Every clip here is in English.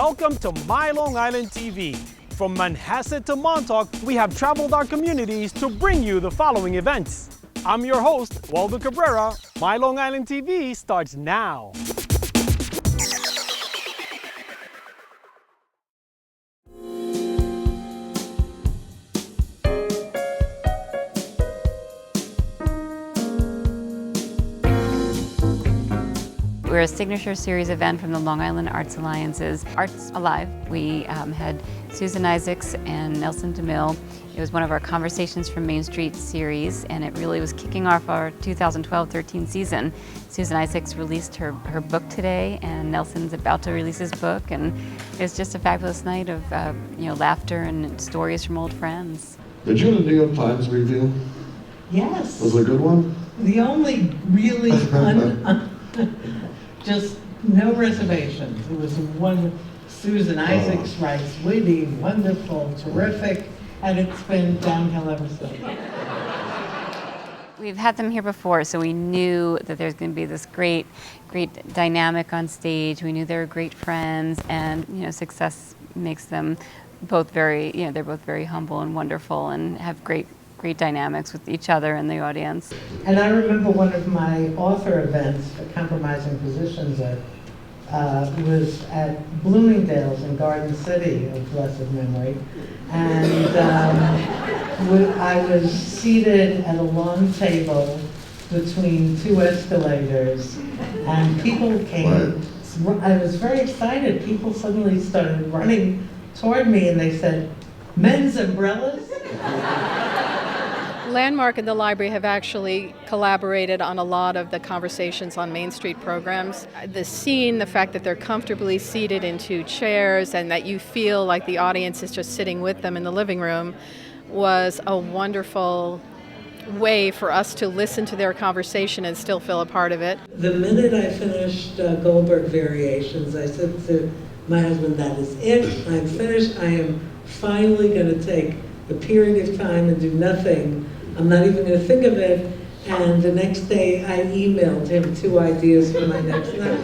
Welcome to My Long Island TV. From Manhasset to Montauk, we have traveled our communities to bring you the following events. I'm your host, Waldo Cabrera. My Long Island TV starts now. We're a signature series event from the Long Island Arts Alliance's Arts Alive. We had Susan Isaacs and Nelson DeMille. It was one of our Conversations from Main Street series, and it really was kicking off our 2012-13 season. Susan Isaacs released her book today, and Nelson's about to release his book, and it's just a fabulous night of laughter and stories from old friends. Did you have a New York Times review? Yes. Was it a good one? The only really just no reservations. It was one. Susan Isaacs writes witty, wonderful, terrific, and it's been downhill ever since. We've had them here before, so we knew that there's going to be this great dynamic on stage. We knew they were great friends, and success makes them both they're both very humble and wonderful, and have great dynamics with each other and the audience. And I remember one of my author events for Compromising Positions was at Bloomingdale's in Garden City of blessed memory. And I was seated at a long table between two escalators, and people came. I was very excited. People suddenly started running toward me, and they said, "Men's umbrellas?" Landmark and the library have actually collaborated on a lot of the Conversations on Main Street programs. The scene, the fact that they're comfortably seated in two chairs and that you feel like the audience is just sitting with them in the living room, was a wonderful way for us to listen to their conversation and still feel a part of it. The minute I finished Goldberg Variations, I said to my husband, "That is it. I'm finished. I am finally going to take a period of time and do nothing. I'm not even going to think of it." And the next day I emailed him 2 ideas for my next night.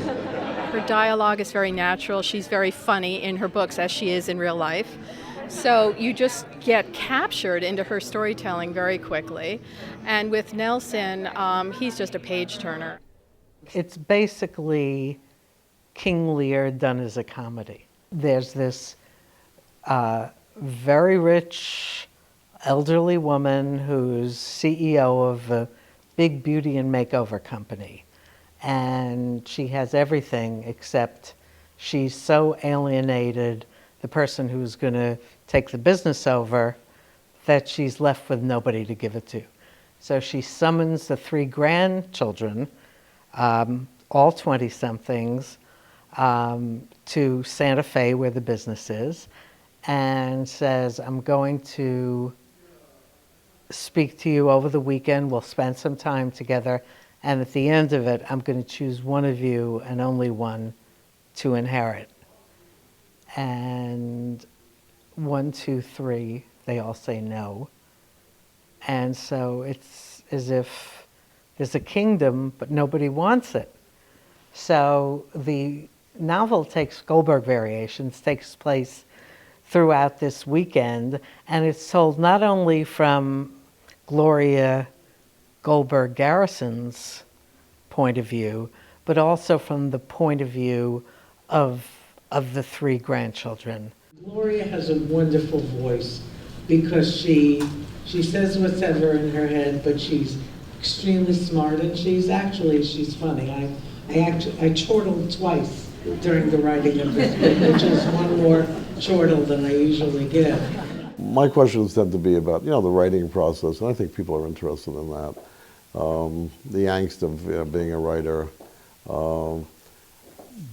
Her dialogue is very natural. She's very funny in her books as she is in real life. So you just get captured into her storytelling very quickly. And with Nelson, he's just a page turner. It's basically King Lear done as a comedy. There's this very rich elderly woman who's CEO of a big beauty and makeover company, and she has everything except she's so alienated the person who's going to take the business over that she's left with nobody to give it to. So she summons the 3 grandchildren, all 20-somethings, to Santa Fe where the business is, and says, "I'm going to speak to you over the weekend. We'll spend some time together, and at the end of it, I'm going to choose one of you and only one to inherit." And 1, 2, 3, they all say no. And so it's as if there's a kingdom, but nobody wants it. So the novel Goldberg Variations takes place throughout this weekend, and it's told not only from Gloria Goldberg Garrison's point of view, but also from the point of view of the 3 grandchildren. Gloria has a wonderful voice because she says what's ever in her head, but she's extremely smart, and she's funny. I chortled twice during the writing of this book, which is one more chortle than I usually give. My questions tend to be about, the writing process, and I think people are interested in that. The angst of being a writer.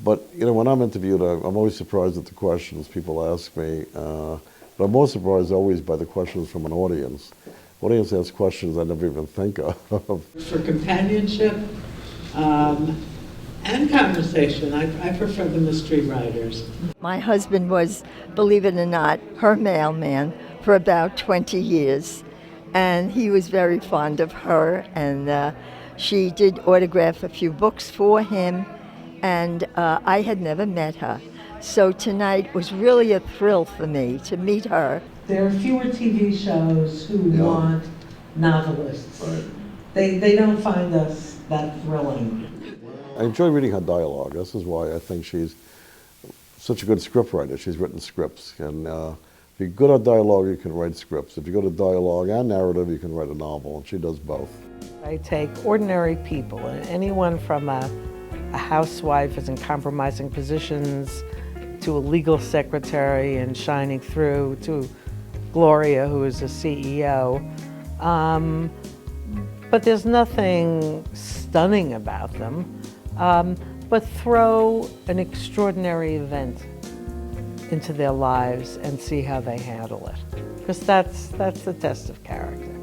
But, when I'm interviewed, I'm always surprised at the questions people ask me. But I'm more surprised always by the questions from an audience. Audience asks questions I never even think of. For companionship and conversation, I prefer the mystery writers. My husband was, believe it or not, her mailman for about 20 years. And he was very fond of her, and she did autograph a few books for him. And I had never met her, So tonight was really a thrill for me to meet her. There are fewer TV shows who Yeah. want novelists. Right. They don't find us that thrilling. I enjoy reading her dialogue. This is why I think she's such a good scriptwriter. She's written scripts. And if you're good at dialogue, you can write scripts. If you're good at dialogue and narrative, you can write a novel, and she does both. I take ordinary people, anyone from a housewife who's in compromising positions to a legal secretary and shining through, to Gloria, who is a CEO. But there's nothing stunning about them, but throw an extraordinary event into their lives and see how they handle it. Because that's the test of character.